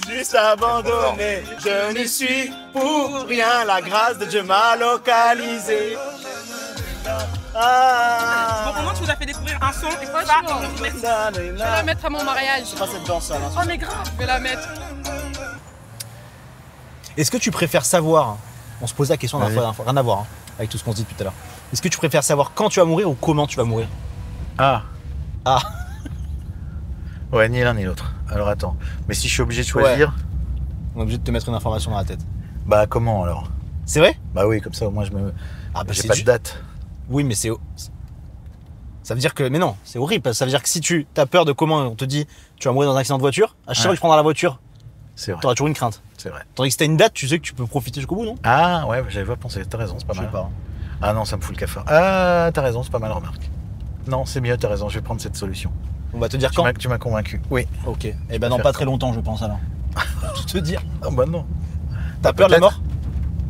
Juste abandonné, je n'y suis pour rien, la grâce de Dieu m'a localisé. Bon, Ah. au moins, tu nous as fait découvrir un son et ça, Franchement. on merci. Je vais la mettre à mon mariage. C'est pas cette danse là. Oh mais grave, je vais la mettre. Est-ce que tu préfères savoir, on se posait la question la Vas-y. dernière fois, rien à voir hein, avec tout ce qu'on se dit depuis tout à l'heure. Est-ce que tu préfères savoir quand tu vas mourir ou comment tu vas mourir? Ah. Ah. Ouais, ni l'un ni l'autre. Alors attends. Mais si je suis obligé de choisir, On est obligé de te mettre une information dans la tête. bah comment alors? C'est vrai? Bah oui, comme ça au moins je me. Ah bah J'ai c'est pas du- de date. Oui mais c'est... Ça veut dire que... Mais non, c'est horrible. Parce que ça veut dire que si tu as peur de comment on te dit tu vas mourir dans un accident de voiture, à chaque fois Ouais. que tu prendras la voiture, C'est vrai. t'auras toujours une crainte. C'est vrai. Tandis que si t'as une date, tu sais que tu peux profiter jusqu'au bout, non? Ah ouais, j'avais pas pensé. T'as raison, c'est pas Je sais mal. pas. Ah non, ça me fout le cafard. Ah, t'as raison, c'est pas mal, remarque. Non, c'est mieux, t'as raison. Je vais prendre cette solution. On va te dire quand? Tu m'as convaincu. Oui. Ok. Eh ben non, pas très longtemps, je pense alors. Je te dire. Ah bah non. T'as peur de la peut-être. mort?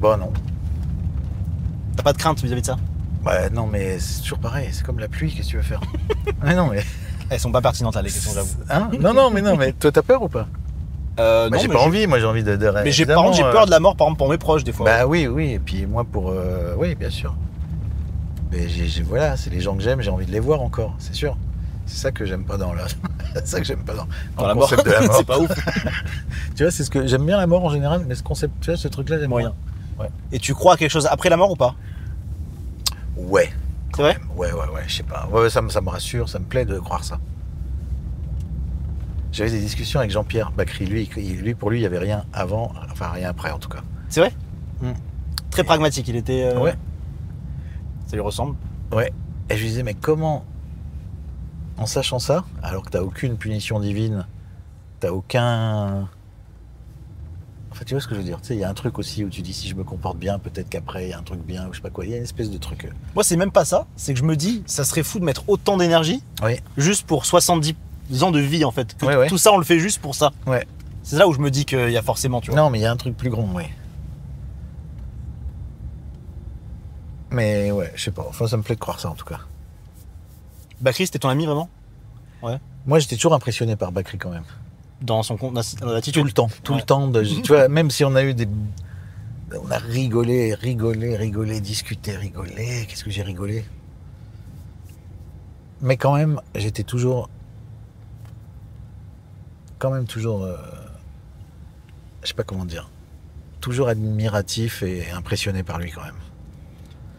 Bah non. T'as pas de crainte vis-à-vis de ça? Bah non, mais c'est toujours pareil. C'est comme la pluie. Qu'est-ce que tu veux faire? Mais non, mais. Elles sont pas pertinentes là, les questions, j'avoue. Hein? Non, mais toi, t'as peur ou pas? Non, Bah, j'ai mais pas envie. Moi, j'ai envie de. Mais j'ai par contre, j'ai peur de la mort, par exemple, pour mes proches, des fois. Bah oui, et puis moi pour... oui, bien sûr. Mais voilà, c'est les gens que j'aime, j'ai envie de les voir encore, c'est sûr. C'est ça que j'aime pas dans la... c'est ça que j'aime pas dans Dans la le mort. concept de la mort. C'est pas ouf. Tu vois, c'est ce que... J'aime bien la mort en général, mais ce concept, tu vois, ce truc-là, j'aime Moyen. bien. Ouais. Et tu crois à quelque chose après la mort ou pas? Ouais. C'est vrai? Ouais, je sais pas. Ouais, ça me rassure, ça me plaît de croire ça. J'avais des discussions avec Jean-Pierre Bacry, pour lui, il y avait rien avant, enfin rien après en tout cas. C'est vrai? Mm. Très pragmatique, il était... Ouais. Ça lui ressemble. Ouais. Et je lui disais, mais comment, en sachant ça, alors que t'as aucune punition divine, t'as aucun... Enfin, tu vois ce que je veux dire? Tu sais, il y a un truc aussi où tu dis, si je me comporte bien, peut-être qu'après, il y a un truc bien, ou je sais pas quoi. Il y a une espèce de truc... Moi, c'est même pas ça. C'est que je me dis, ça serait fou de mettre autant d'énergie Oui. juste pour 70 ans de vie, en fait. Que Ouais. tout ça, on le fait juste pour ça. Ouais. C'est là où je me dis qu'il y a forcément, tu vois. Non, mais il y a un truc plus grand, oui. Mais ouais, je sais pas. Enfin, ça me plaît de croire ça, en tout cas. Bacry, c'était ton ami, vraiment? Moi, j'étais toujours impressionné par Bacry, quand même. Dans son dans Tout l'attitude? le temps. Tout Ouais. le temps. Tu vois, même si on a eu des... On a rigolé, discuté, rigolé. Qu'est-ce que j'ai rigolé? Mais quand même, j'étais toujours... je sais pas comment dire. Toujours admiratif et impressionné par lui quand même.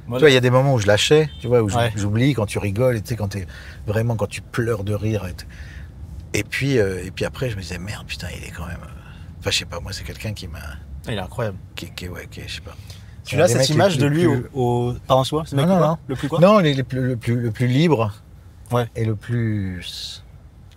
Moi, Tu vois, il y a des moments où je lâchais, tu vois, où Ouais. j'oublie quand tu rigoles, et tu sais, quand tu pleures de rire. Et puis après, je me disais, merde, putain, il est quand même... Enfin, je sais pas, moi, c'est quelqu'un qui m'a... il est incroyable. je sais pas. Tu C'est un as des cette mecs image les de lui plus- au... Pardon, c'est quoi? Ce mec Non, le quoi non. Le plus quoi? Non, le plus libre. Ouais. Et le plus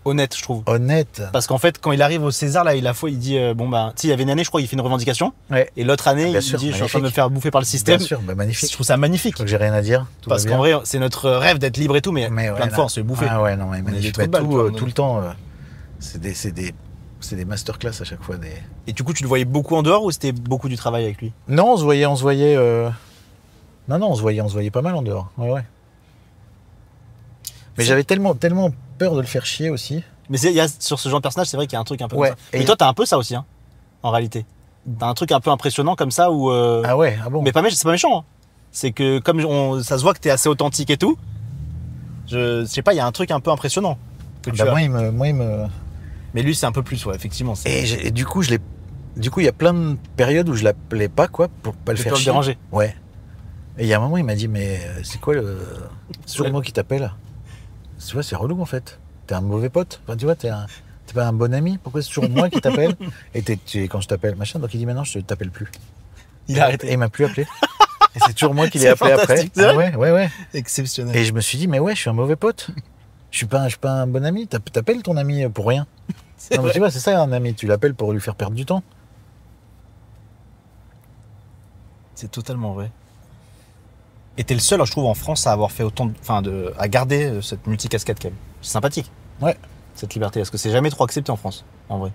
Honnête, je trouve. honnête. Parce qu'en fait, quand il arrive au César, là, il dit, bon bah, tu sais, il y avait une année, je crois, il fait une revendication. Ouais. Et l'autre année, Bien il sûr, dit, je suis en train de me magnifique. faire bouffer par le système. Bien sûr, bah, Je magnifique. trouve ça magnifique. Je crois que j'ai rien à dire. Tout Parce va qu'en bien. vrai, c'est notre rêve d'être libre et tout, mais Mais plein de là- fois, on se fait bouffer. Ah ouais, non, mais des magnifique. trous de balles, Tout, toi, tout le temps, c'est des masterclass à chaque fois. Et du coup, tu le voyais beaucoup en dehors ou c'était beaucoup du travail avec lui? Non, on se voyait. Non, on se voyait pas mal en dehors. Ouais. Mais j'avais tellement peur de le faire chier aussi. Mais sur ce genre de personnage, c'est vrai qu'il y a un truc un peu Ouais, comme ça. et- Mais toi, t'as un peu ça aussi, hein, en réalité. T'as un truc un peu impressionnant comme ça où. Ah ouais, ah bon. Mais c'est pas méchant. Hein. C'est que comme ça se voit que t'es assez authentique et tout. Je sais pas, il y a un truc un peu impressionnant que tu Bah, as. moi, il me. Mais lui, c'est un peu plus, ouais, effectivement. Et du coup, il y a plein de périodes où je l'appelais pas, quoi, pour pas le Tu faire peux le chier. déranger. Ouais. Et il y a un moment, il m'a dit, mais c'est quoi c'est toujours moi qui t'appelle? Tu vois, c'est relou en fait. T'es un mauvais pote. Enfin, tu vois, t'es pas un bon ami. Pourquoi c'est toujours moi qui t'appelle? Et quand je t'appelle, machin. Donc il dit, maintenant, je t'appelle plus. Il a arrêté. Et il m'a plus appelé. Et c'est toujours moi qui l'ai C'est appelé après. fantastique, c'est Ah vrai ouais. Exceptionnel. Et je me suis dit, mais ouais, je suis un mauvais pote. Je suis pas un bon ami. T'appelles ton ami pour rien. Non, mais tu vois, c'est ça un ami. Tu l'appelles pour lui faire perdre du temps. C'est totalement vrai. Et t'es le seul, je trouve, en France à avoir fait autant à garder cette multicasquette quand même. C'est sympathique. Ouais. Cette liberté. Parce que c'est jamais trop accepté en France, en vrai.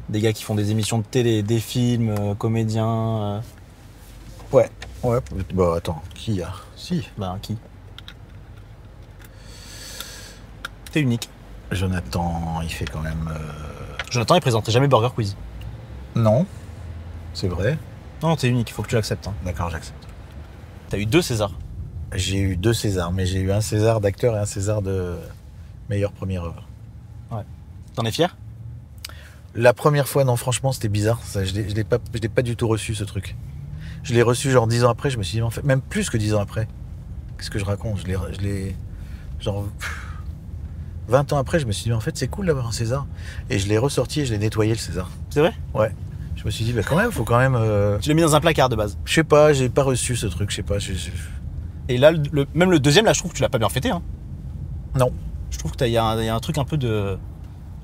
Des gars qui font des émissions de télé, des films, comédiens. Ouais. Bah attends, qui a? Si. Ben, qui? T'es unique. Jonathan, il fait quand même. Jonathan, il présenterait jamais Burger Quiz. Non. C'est vrai. Non, t'es unique, il faut que tu l'acceptes. Hein. D'accord, j'accepte. T'as eu 2 Césars. J'ai eu 2 Césars, mais j'ai eu un César d'acteur et un César de meilleure première œuvre. T'en es fier? La première fois, non, franchement, c'était bizarre. Ça, je l'ai pas du tout reçu, ce truc. Je l'ai reçu genre 10 ans après, je me suis dit, en fait, même plus que 10 ans après. Qu'est-ce que je raconte? Je l'ai genre 20 ans après, je me suis dit, en fait, c'est cool d'avoir un César. Et je l'ai ressorti et je l'ai nettoyé, le César. C'est vrai? Ouais. Je me suis dit, bah quand même, faut quand même... Tu l'as mis dans un placard de base. Je sais pas, j'ai pas reçu ce truc, je sais pas. Et là, même le deuxième, là, je trouve que tu l'as pas bien fêté. Hein. Non. Je trouve qu'il y a un truc un peu de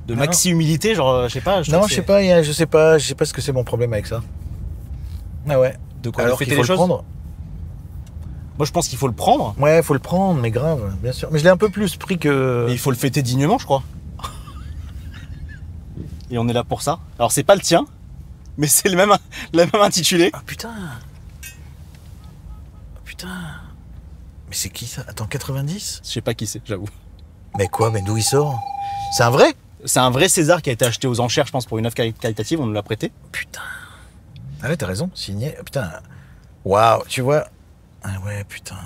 Non, maxi-humilité, genre, je sais pas. Non, je sais pas, je sais pas ce que c'est mon problème avec ça. Ah ouais. De quoi Alors fêter qu'il faut les le choses. prendre. Moi, je pense qu'il faut le prendre, Ouais, faut le prendre, mais grave, bien sûr. Mais je l'ai un peu plus pris que... mais il faut le fêter dignement, je crois. Et on est là pour ça. Alors, c'est pas le tien, mais c'est le même intitulé. Ah putain. Putain. Mais c'est qui ça? Attends, 90? Je sais pas qui c'est, j'avoue. Mais quoi? Mais d'où il sort? C'est un vrai? C'est un vrai César qui a été acheté aux enchères, je pense, pour une œuvre qualitative, on nous l'a prêté. Putain. Ah ouais, t'as raison, signé. Ah, putain. Waouh, tu vois. Ah ouais, putain.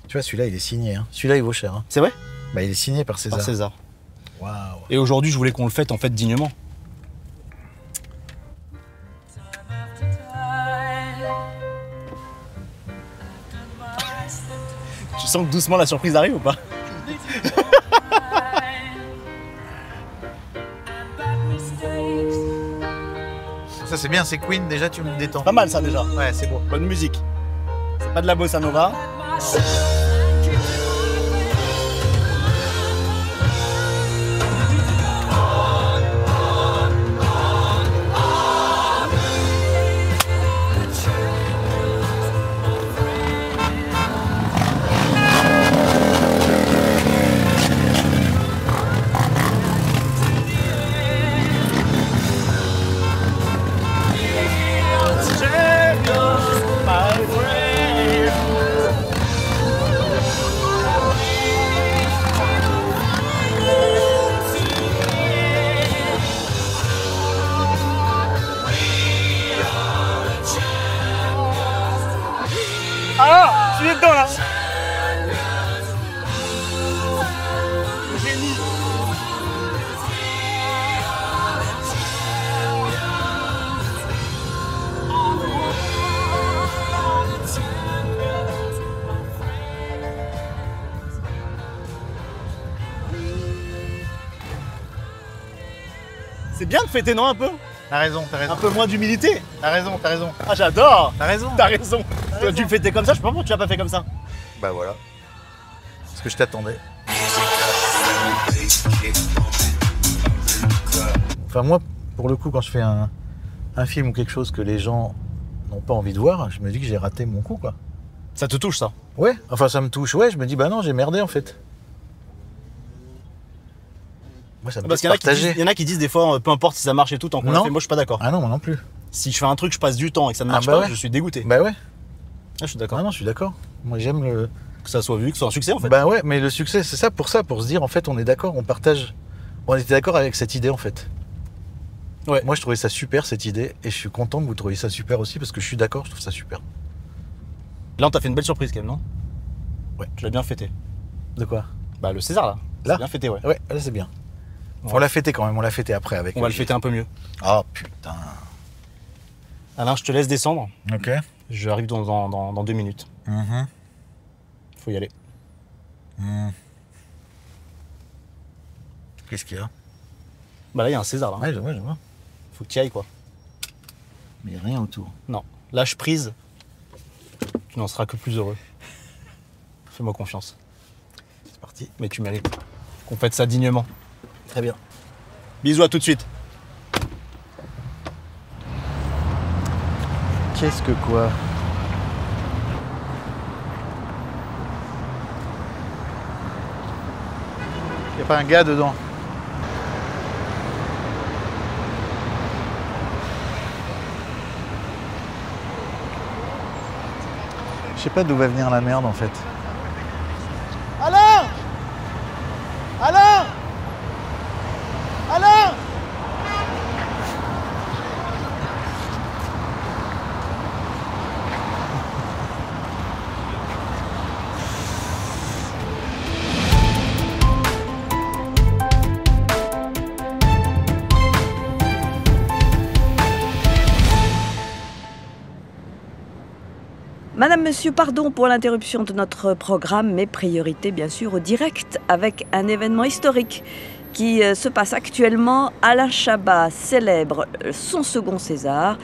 Tu vois, celui-là, il est signé. Hein. Celui-là, il vaut cher. Hein. C'est vrai? Bah, il est signé par César. Par César. Waouh. Et aujourd'hui, je voulais qu'on le fête en fait dignement. Tu sens que doucement la surprise arrive ou pas? Ça, c'est bien, c'est Queen. Déjà, tu me détends. Pas mal ça déjà. Ouais, c'est beau. Bonne musique. C'est pas de la bossa nova. C'est bien de fêter, non, un peu? T'as raison, t'as raison. Un peu moins d'humilité. T'as raison, t'as raison. Ah, j'adore. T'as raison. T'as raison. Tu as dû le fêter comme ça, je sais pas pourquoi tu l'as pas fait comme ça. Bah voilà. Parce que je t'attendais. Enfin moi, pour le coup, quand je fais un film ou quelque chose que les gens n'ont pas envie de voir, je me dis que j'ai raté mon coup, quoi. Ça te touche, ça? Ouais, enfin ça me touche, ouais, je me dis bah non, j'ai merdé en fait. Moi ça me Parce fait qu'il y en a qui disent des fois, peu importe si ça marche et tout, tant qu'on l'a Non. fait, moi je suis pas d'accord. Ah non, moi non plus. Si je fais un truc, je passe du temps et que ça ne marche bah pas, ouais. je suis dégoûté. Bah ouais. Ah, je suis d'accord. Ah non, je suis d'accord. Moi j'aime le... Que ça soit vu, que ce soit un succès en fait. Bah ouais, mais le succès, c'est ça, pour se dire en fait on est d'accord, on partage. On était d'accord avec cette idée en fait. Ouais. Moi je trouvais ça super cette idée et je suis content que vous trouviez ça super aussi parce que je suis d'accord, je trouve ça super. Là, on t'a fait une belle surprise quand même, non? Ouais. Tu l'as bien fêté. De quoi? Bah, le César là. Là C'est bien fêté, ouais. Ouais, là c'est bien. Ouais. On l'a fêté quand même, on l'a fêté après avec. On va le fêter un peu mieux. Oh putain. Alain, je te laisse descendre. Ok. J'arrive dans 2 minutes. Faut y aller. Qu'est-ce qu'il y a? Bah là, il y a un César là. Ouais, je vois. Faut que tu y ailles quoi. Mais il n'y a rien autour. Non. Lâche prise. Tu n'en seras que plus heureux. Fais-moi confiance. C'est parti. Mais tu mérites. Qu'on fête ça dignement. Très bien. Bisous, à tout de suite. Qu'est-ce que quoi? Y a pas un gars dedans? Je sais pas d'où va venir la merde en fait. Alain! Alain! Alain! Madame, Monsieur, pardon pour l'interruption de notre programme, mais priorité bien sûr au direct avec un événement historique qui se passe actuellement. Alain Chabat célèbre son second César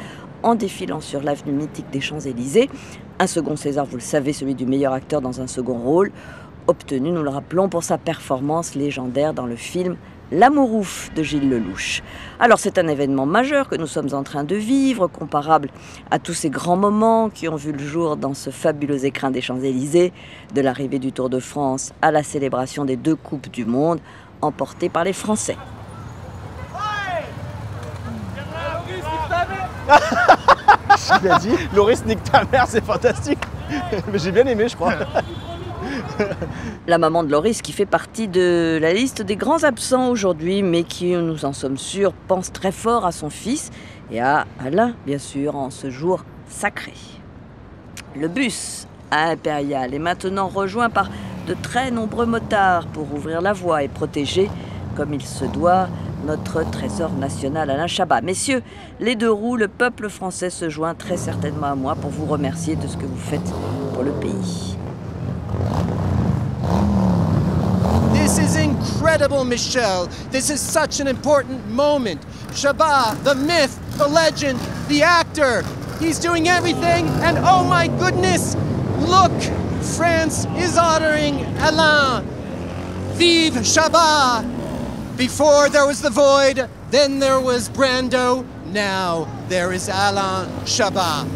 en défilant sur l'avenue mythique des Champs-Élysées. Un second César, vous le savez, celui du meilleur acteur dans un second rôle, obtenu, nous le rappelons, pour sa performance légendaire dans le film L'Amour ouf de Gilles Lelouch. Alors c'est un événement majeur que nous sommes en train de vivre, comparable à tous ces grands moments qui ont vu le jour dans ce fabuleux écrin des Champs-Élysées, de l'arrivée du Tour de France à la célébration des 2 Coupes du Monde, emportées par les Français. Il a dit Loris nique ta mère, c'est fantastique. Mais j'ai bien aimé, je crois. La maman de Loris, qui fait partie de la liste des grands absents aujourd'hui, mais qui, nous en sommes sûrs, pense très fort à son fils et à Alain, bien sûr, en ce jour sacré. Le bus impérial est maintenant rejoint par de très nombreux motards pour ouvrir la voie et protéger, comme il se doit, notre trésor national Alain Chabat. Messieurs, les 2 roues, le peuple français se joint très certainement à moi pour vous remercier de ce que vous faites pour le pays. This is incredible, Michelle. This is such an important moment. Chabat, the myth, the legend, the actor. He's doing everything, and oh my goodness, look, France is honoring Alain. Vive Chabat! Before there was the Void, then there was Brando, now there is Alain Chabat.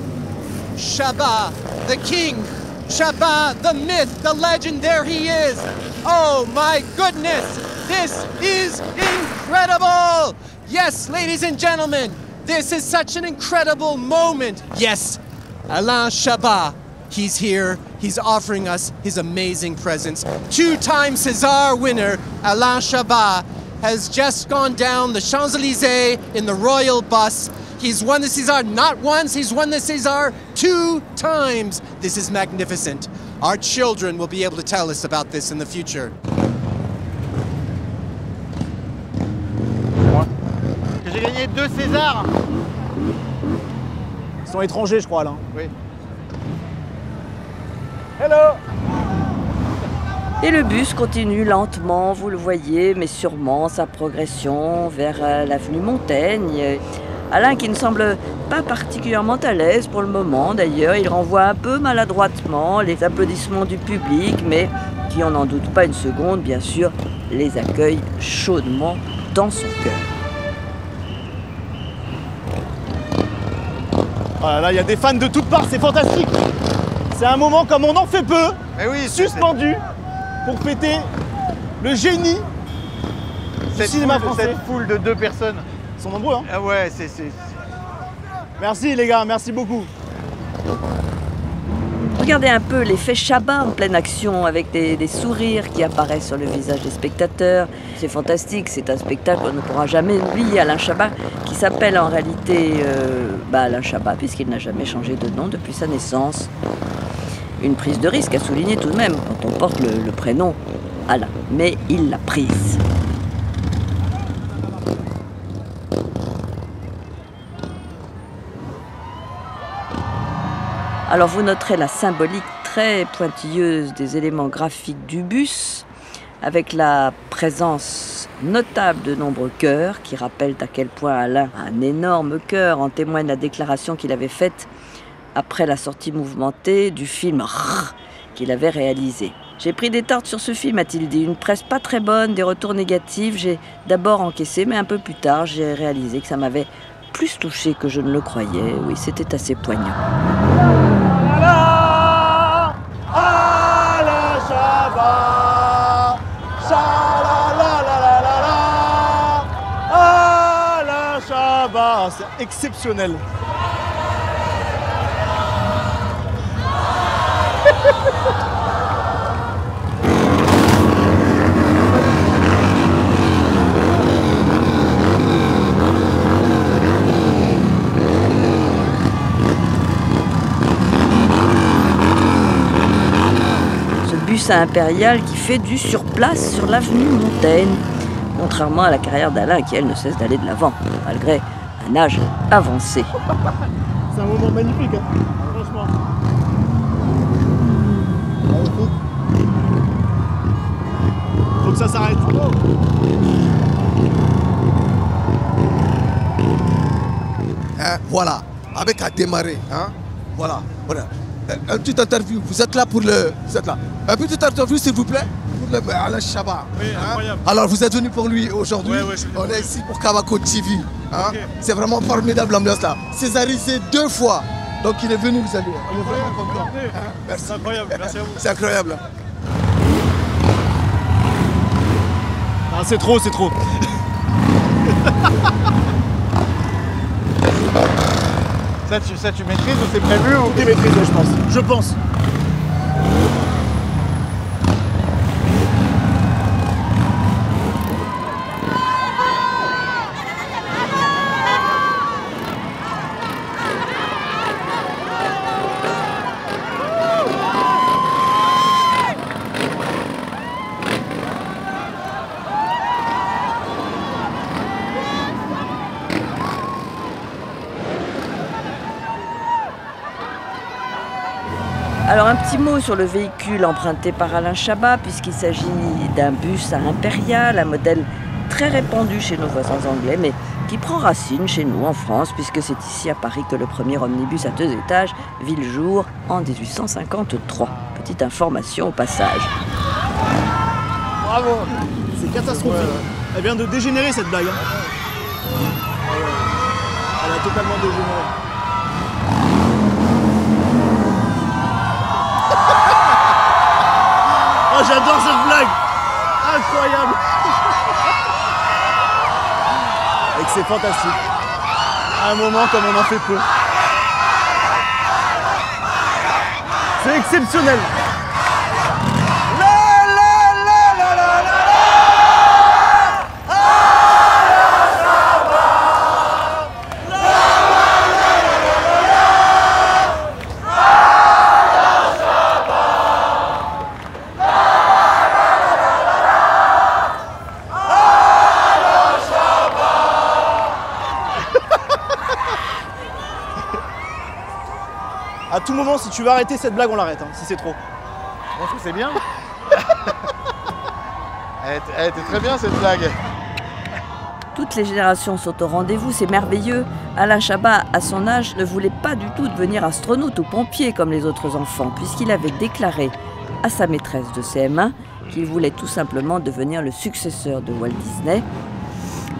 Chabat, the king. Chabat, the myth, the legend, there he is. Oh my goodness, this is incredible. Yes, ladies and gentlemen, this is such an incredible moment. Yes, Alain Chabat, he's here. He's offering us his amazing presence. 2-time César winner, Alain Chabat, has just gone down the Champs-Élysées in the royal bus. He's won the César not once, he's won the César 2 times. This is magnificent. Our children will be able to tell us about this in the future. J'ai gagné 2 Césars. Ils sont étrangers, je crois, Alain. Oui. Hello. Et le bus continue lentement, vous le voyez, mais sûrement sa progression vers l'avenue Montaigne. Alain qui ne semble pas particulièrement à l'aise pour le moment d'ailleurs, il renvoie un peu maladroitement les applaudissements du public, mais qui, on n'en doute pas une seconde, bien sûr, les accueille chaudement dans son cœur. Voilà, là, il y a des fans de toutes parts, c'est fantastique. C'est un moment comme on en fait peu, suspendu, pour fêter le génie du cinéma français. Cette foule de 2 personnes. Ils sont nombreux, hein. Ah ouais, c'est... Merci les gars, merci beaucoup. Regardez un peu l'effet Chabat en pleine action avec des sourires qui apparaissent sur le visage des spectateurs. C'est fantastique, c'est un spectacle qu'on ne pourra jamais oublier. Alain Chabat qui s'appelle en réalité Alain Chabat puisqu'il n'a jamais changé de nom depuis sa naissance. Une prise de risque à souligner tout de même quand on porte le prénom Alain, mais il l'a prise. Alors vous noterez la symbolique très pointilleuse des éléments graphiques du bus, avec la présence notable de nombreux chœurs qui rappellent à quel point Alain a un énorme cœur. En témoigne la déclaration qu'il avait faite après la sortie mouvementée du film qu'il avait réalisé. J'ai pris des tartes sur ce film, a-t-il dit. Une presse pas très bonne, des retours négatifs. J'ai d'abord encaissé, mais un peu plus tard, j'ai réalisé que ça m'avait plus touché que je ne le croyais. Oui, c'était assez poignant. Alain Chabat, Alain Chabat, c'est exceptionnel. Bus à Impérial qui fait du surplace sur l'avenue Montaigne, contrairement à la carrière d'Alain qui, elle, ne cesse d'aller de l'avant, malgré un âge avancé. C'est un moment magnifique, hein, franchement. Faut que ça s'arrête. Hein, voilà, avec à démarrer, hein, voilà. Une petite interview, vous êtes là pour le... Vous êtes là. Une petite interview s'il vous plaît, pour le Alain Chabat. Oui, incroyable. Alors vous êtes venu pour lui aujourd'hui, on est ici pour Kabako TV. Hein. Okay. C'est vraiment formidable l'ambiance là. Césarisé 2 fois, donc il est venu vous saluer. On est vraiment content. Hein. Merci. C'est incroyable, merci à vous. C'est incroyable. Ah, c'est trop, c'est trop. Ça tu maîtrises ou c'est prévu ou... Tout est maîtrisé, je pense. Je pense. Alors un petit mot sur le véhicule emprunté par Alain Chabat, puisqu'il s'agit d'un bus à Impérial, un modèle très répandu chez nos voisins anglais, mais qui prend racine chez nous en France, puisque c'est ici à Paris que le premier omnibus à 2 étages vit le jour en 1853. Petite information au passage. Bravo. C'est catastrophique. Elle vient de dégénérer cette blague. Elle a totalement dégénéré. Oh, j'adore cette blague. Incroyable. Et que c'est fantastique. À un moment comme on en fait peu. C'est exceptionnel. À tout moment, si tu veux arrêter cette blague, on l'arrête, hein, si c'est trop. Je pense que c'est bien. Elle était très bien cette blague. Toutes les générations sont au rendez-vous, c'est merveilleux. Alain Chabat, à son âge, ne voulait pas du tout devenir astronaute ou pompier comme les autres enfants, puisqu'il avait déclaré à sa maîtresse de CM1 qu'il voulait tout simplement devenir le successeur de Walt Disney.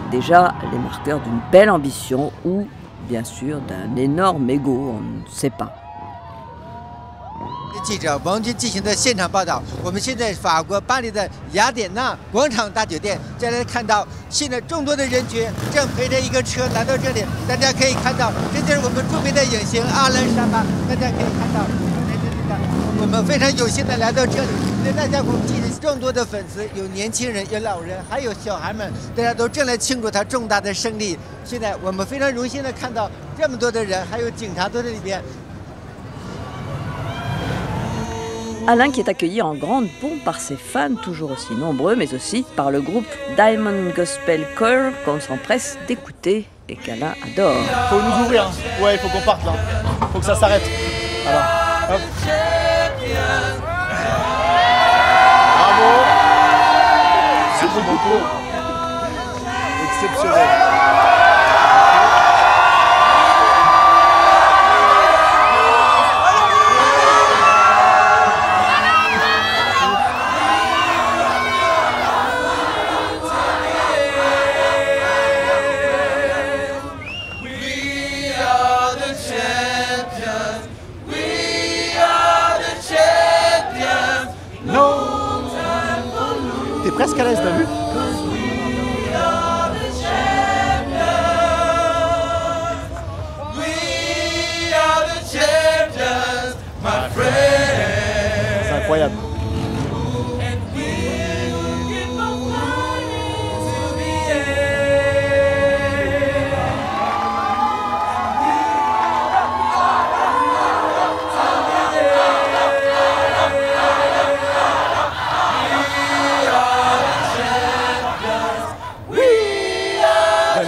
Déjà, les marqueurs d'une belle ambition ou, bien sûr, d'un énorme ego, on ne sait pas. 记者王军进行的现场报道。我们现在法国巴黎的雅典娜广场大酒店，再来看到现在众多的人群正陪着一个车来到这里。大家可以看到，这就是我们著名的影星阿兰沙巴。大家可以看到，我们非常有幸的来到这里，为大家鼓励众多的粉丝，有年轻人，有老人，还有小孩们，大家都正来庆祝他重大的胜利。现在我们非常荣幸的看到这么多的人，还有警察都在里边。 Alain qui est accueilli en grande pompe par ses fans, toujours aussi nombreux, mais aussi par le groupe Diamond Gospel Choir qu'on s'empresse d'écouter et qu'Alain adore. Faut nous ouvrir, hein. Ouais, il faut qu'on parte là. Faut que ça s'arrête. Alors, hop. Bravo. Merci beaucoup. Exceptionnel. T'es presque à l'aise, t'as vu? C'est incroyable.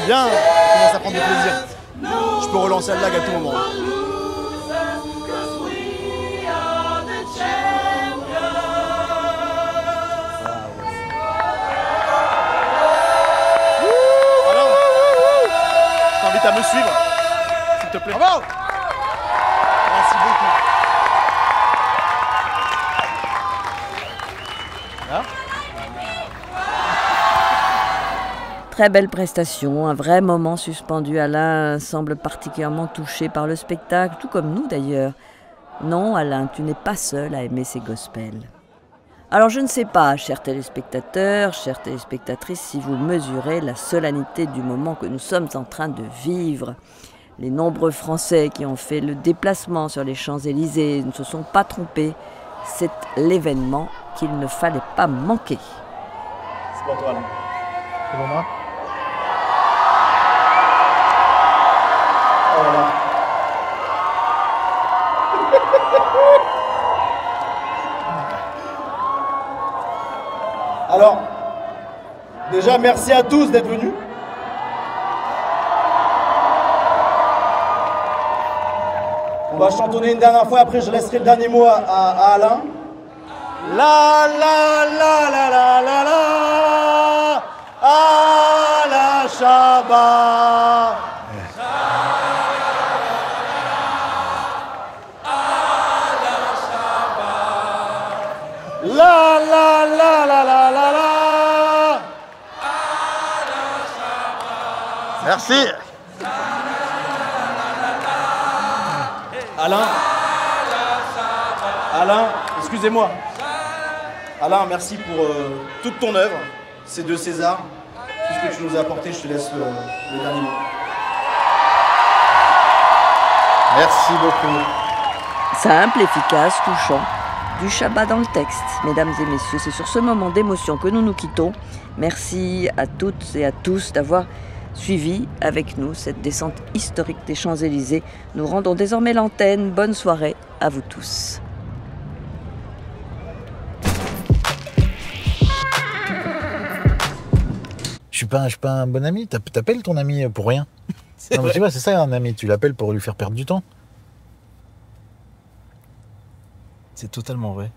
Bien, je commence à prendre du plaisir. Je peux relancer la blague à tout moment. Alors, je t'invite à me suivre, s'il te plaît. Bravo! Merci beaucoup. Là. Très belle prestation, un vrai moment suspendu. Alain semble particulièrement touché par le spectacle, tout comme nous d'ailleurs. Non, Alain, tu n'es pas seul à aimer ces gospels. Alors je ne sais pas, chers téléspectateurs, chères téléspectatrices, si vous mesurez la solennité du moment que nous sommes en train de vivre. Les nombreux Français qui ont fait le déplacement sur les Champs-Élysées ne se sont pas trompés. C'est l'événement qu'il ne fallait pas manquer. C'est pour toi, Alain. C'est pour moi? Oh là là. Alors, déjà merci à tous d'être venus. On va chantonner une dernière fois, après je laisserai le dernier mot à Alain. La la la la la la la Alain Chabat. La la la la la la la. Merci. Alain, excusez-moi. Alain, merci pour toute ton œuvre. C'est de César. Tout ce que tu nous as apporté, je te laisse le dernier mot. Merci beaucoup. Simple, efficace, touchant. Du Chabat dans le texte. Mesdames et messieurs, c'est sur ce moment d'émotion que nous nous quittons. Merci à toutes et à tous d'avoir suivi avec nous cette descente historique des Champs-Élysées. Nous rendons désormais l'antenne. Bonne soirée à vous tous. Je suis pas un bon ami. T'appelles ton ami pour rien. Non, mais tu vois, c'est ça un ami. Tu l'appelles pour lui faire perdre du temps. C'est totalement vrai.